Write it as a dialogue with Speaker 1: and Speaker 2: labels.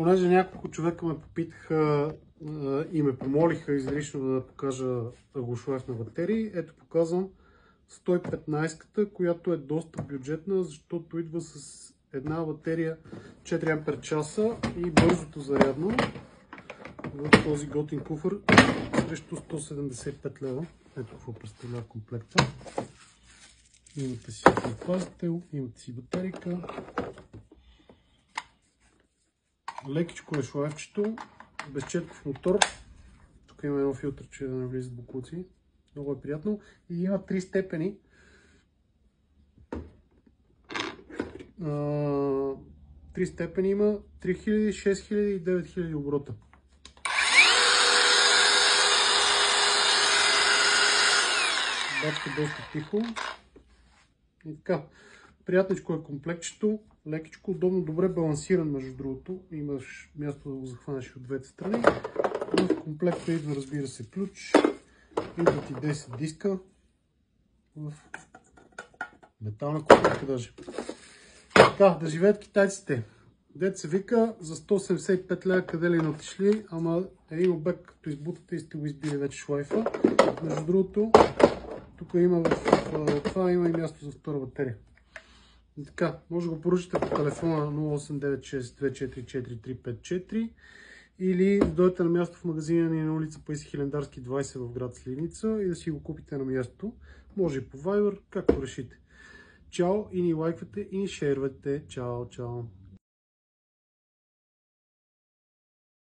Speaker 1: Понеже няколко човека ме попитаха и ме помолиха изрично да покажа ъглошлайф на батерии, ето показвам 115-ката, която е доста бюджетна, защото идва с една батерия 4 ампер часа и бързото зарядно в този готин куфър срещу 175 лева. Ето какво представлява комплекта. Имате си предпазител, имате си батерийка. Лекичко е шлайфчето, безчетков мотор. Тук има едно филтърче да не влизат боклуци. Много е приятно. И има 3 степени. 3 степени има 3000, 6000 и 9000 оборота. Бачка доста тихо. И така, приятничко е комплектчето, лекичко, удобно, добре балансиран между другото. Имаш място да го захванеш от двете страни. В комплекта идва, разбира се, ключ. Идват и 10 диска в метална комплекта даже. Така, да живеят китайците. Дет се вика, за 175 лева къде ли не отишли, ама един обект като избутате и сте го избили вече шлайфа. Между другото, тук има в това има и място за втора батерия. И така, може да го поръчате по телефона 0896244354 или да дойдете на място в магазина ни на улица Паисий Хилендарски 20 в град Сливница и да си го купите на място. Може и по Viber, както решите. Чао и ни лайквате и ни шервате. Чао, чао!